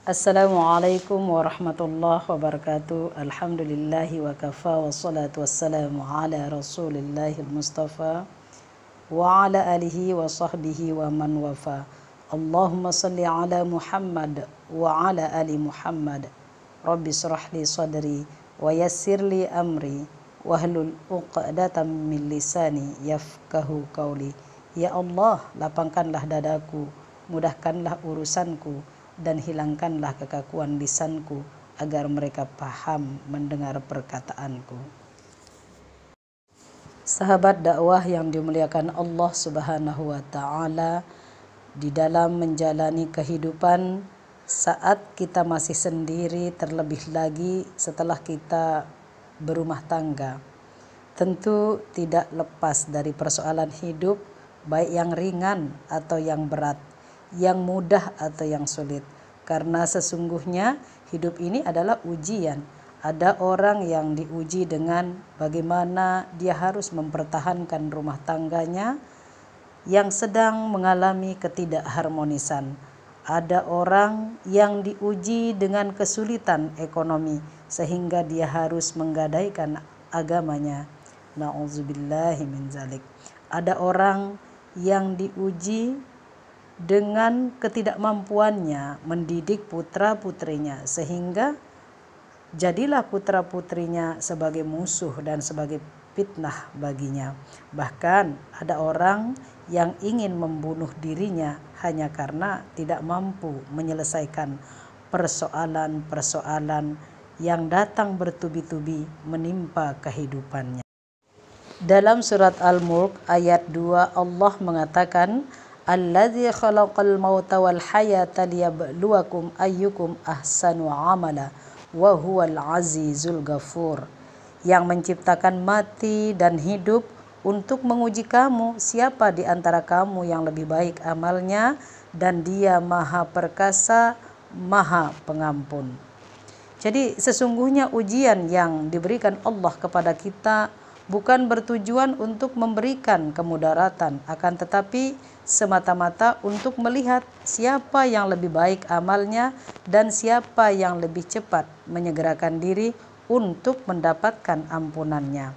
Assalamualaikum warahmatullahi wabarakatuh. Alhamdulillahi wa kafa wassalatu wassalamu ala rasulillahil mustafa wa ala alihi wa sahbihi wa man wafa. Allahumma salli ala Muhammad wa ala ali Muhammad. Rabbi shrah li sadri wa yassir li amri wahlul 'uqdatam min lisani yafqahu qawli. Ya Allah, lapangkanlah dadaku, mudahkanlah urusanku, dan hilangkanlah kekakuan lisanku agar mereka paham mendengar perkataanku. Sahabat dakwah yang dimuliakan Allah Subhanahu wa taala, di dalam menjalani kehidupan saat kita masih sendiri, terlebih lagi setelah kita berumah tangga, tentu tidak lepas dari persoalan hidup, baik yang ringan atau yang berat, yang mudah atau yang sulit. Karena sesungguhnya hidup ini adalah ujian. Ada orang yang diuji dengan bagaimana dia harus mempertahankan rumah tangganya yang sedang mengalami ketidakharmonisan. Ada orang yang diuji dengan kesulitan ekonomi sehingga dia harus menggadaikan agamanya. Na'udzubillahi min zalik. Ada orang yang diuji dengan ketidakmampuannya mendidik putra-putrinya sehingga jadilah putra-putrinya sebagai musuh dan sebagai fitnah baginya. Bahkan ada orang yang ingin membunuh dirinya hanya karena tidak mampu menyelesaikan persoalan-persoalan yang datang bertubi-tubi menimpa kehidupannya. Dalam surat Al-Mulk ayat 2 Allah mengatakan, Alladzi khalaqal mauta wal hayata liyabluwakum ayyukum ahsanu amala wa huwal azizul ghafur. Yang menciptakan mati dan hidup untuk menguji kamu siapa di antara kamu yang lebih baik amalnya, dan Dia Maha Perkasa, Maha Pengampun. Jadi sesungguhnya ujian yang diberikan Allah kepada kita bukan bertujuan untuk memberikan kemudaratan, akan tetapi semata-mata untuk melihat siapa yang lebih baik amalnya dan siapa yang lebih cepat menyegerakan diri untuk mendapatkan ampunannya.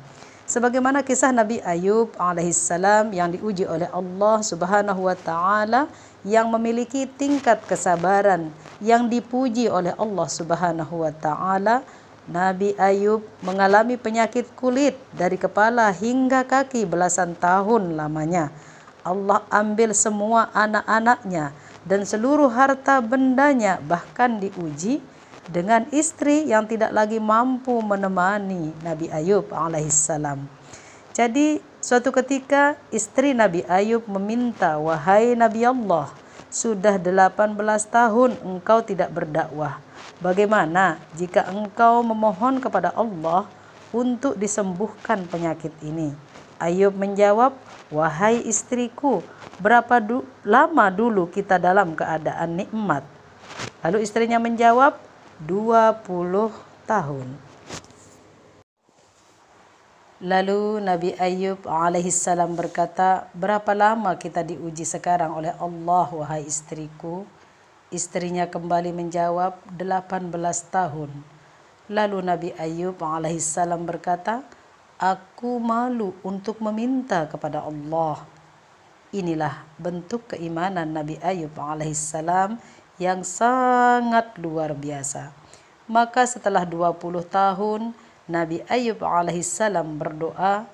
Sebagaimana kisah Nabi Ayub alaihissalam yang diuji oleh Allah Subhanahu wa taala, yang memiliki tingkat kesabaran yang dipuji oleh Allah Subhanahu wa taala. Nabi Ayub mengalami penyakit kulit dari kepala hingga kaki belasan tahun lamanya. Allah ambil semua anak-anaknya dan seluruh harta bendanya, bahkan diuji dengan istri yang tidak lagi mampu menemani Nabi Ayub alaihissalam. Jadi suatu ketika istri Nabi Ayub meminta, "Wahai Nabi Allah, sudah 18 tahun engkau tidak berdakwah. Bagaimana jika engkau memohon kepada Allah untuk disembuhkan penyakit ini?" Ayub menjawab, "Wahai istriku, berapa lama dulu kita dalam keadaan nikmat?" Lalu istrinya menjawab, 20 tahun. Lalu Nabi Ayub alaihissalam berkata, "Berapa lama kita diuji sekarang oleh Allah, wahai istriku?" Istrinya kembali menjawab, 18 tahun. Lalu Nabi Ayub alaihissalam berkata, "Aku malu untuk meminta kepada Allah." Inilah bentuk keimanan Nabi Ayub alaihissalam yang sangat luar biasa. Maka setelah 20 tahun, Nabi Ayub alaihissalam berdoa,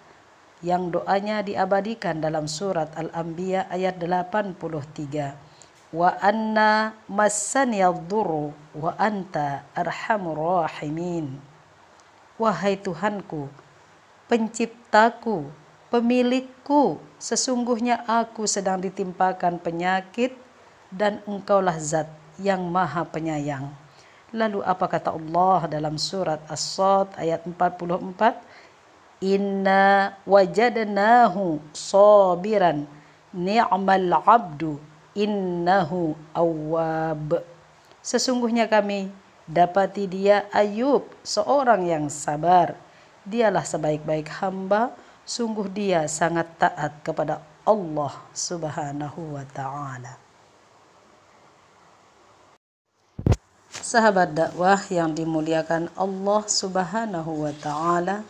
yang doanya diabadikan dalam surat Al-Anbiya ayat 83. Wa anna massaniyadh-dhurru wa anta arhamur rahimin. Wahai Tuhanku, penciptaku, pemilikku, sesungguhnya aku sedang ditimpakan penyakit dan engkaulah zat yang maha penyayang. Lalu apa kata Allah dalam surat As-Sad ayat 44? Inna wajadnahu sabiran ni'mal abdu innahu awwab. Sesungguhnya kami dapati dia Ayub seorang yang sabar. Dialah sebaik-baik hamba, sungguh dia sangat taat kepada Allah Subhanahu wa ta'ala. Sahabat dakwah yang dimuliakan Allah Subhanahu wa taala,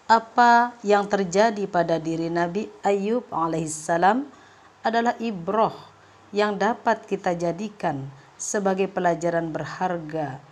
apa yang terjadi pada diri Nabi Ayub alaihissalam adalah ibrah yang dapat kita jadikan sebagai pelajaran berharga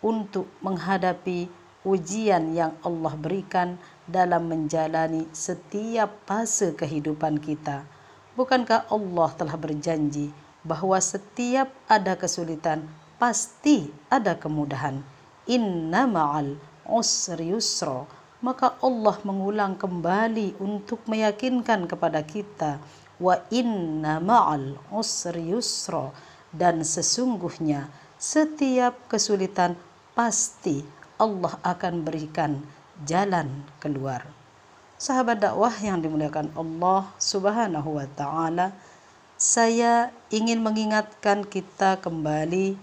untuk menghadapi ujian yang Allah berikan dalam menjalani setiap fase kehidupan kita. Bukankah Allah telah berjanji bahwa setiap ada kesulitan pasti ada kemudahan? Inna ma'al usri yusra. Maka Allah mengulang kembali untuk meyakinkan kepada kita, wa inna ma'al usri yusra, dan sesungguhnya setiap kesulitan pasti Allah akan berikan jalan keluar. Sahabat dakwah yang dimuliakan Allah Subhanahu wa taala, saya ingin mengingatkan kita kembali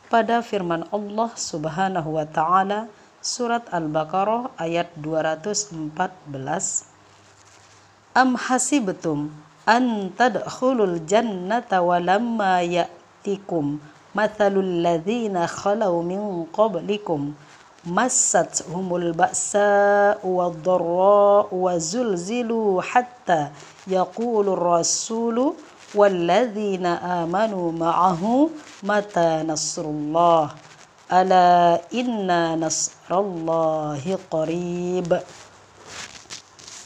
pada firman Allah Subhanahu wa taala surat Al-Baqarah ayat 214. Am hasibtum an tadkhulul jannata walamma ya'tikum mathalul ladzina khalau min qablikum massathumul ba'sa'u wad-dharra'u wa zulzilu hatta yaqulur rasulu walladzina amanu ma'ahu mata nasrullah ala inna nasrallahi qarib.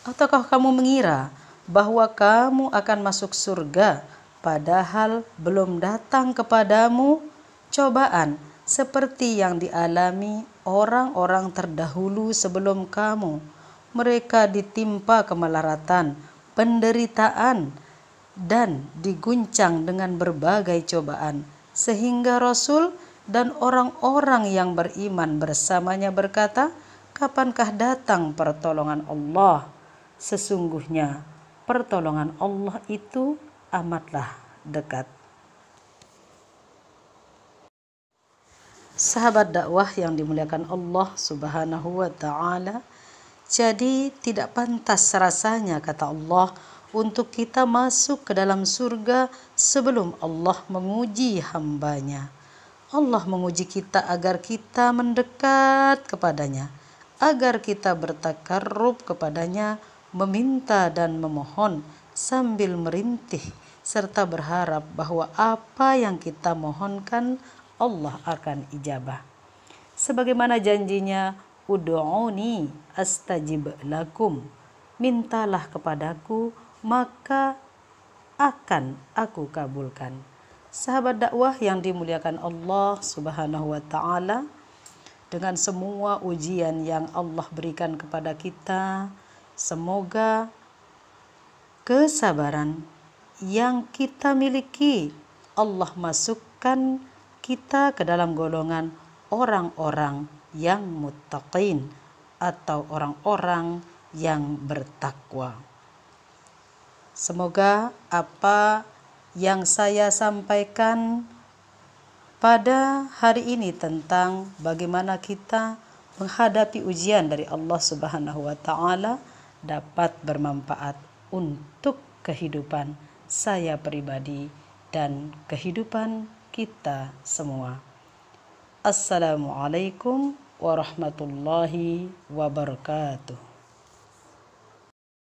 Ataukah kamu mengira bahwa kamu akan masuk surga padahal belum datang kepadamu cobaan seperti yang dialami orang-orang terdahulu sebelum kamu? Mereka ditimpa kemelaratan, penderitaan, dan diguncang dengan berbagai cobaan, sehingga Rasul dan orang-orang yang beriman bersamanya berkata, kapankah datang pertolongan Allah? Sesungguhnya pertolongan Allah itu amatlah dekat. Sahabat dakwah yang dimuliakan Allah Subhanahu wa taala, jadi tidak pantas rasanya, kata Allah, untuk kita masuk ke dalam surga sebelum Allah menguji hambanya. Allah menguji kita agar kita mendekat kepadanya, agar kita bertakarrub kepadanya, meminta dan memohon sambil merintih, serta berharap bahwa apa yang kita mohonkan Allah akan ijabah. Sebagaimana janjinya, ud'uni astajib lakum, mintalah kepadaku maka akan aku kabulkan. Sahabat dakwah yang dimuliakan Allah Subhanahu wa taala, dengan semua ujian yang Allah berikan kepada kita, semoga kesabaran yang kita miliki Allah masukkan kita ke dalam golongan orang-orang yang muttaqin atau orang-orang yang bertakwa. Semoga apa yang saya sampaikan pada hari ini tentang bagaimana kita menghadapi ujian dari Allah Subhanahu wa taala dapat bermanfaat untuk kehidupan saya pribadi dan kehidupan kita semua. Assalamualaikum warahmatullahi wabarakatuh.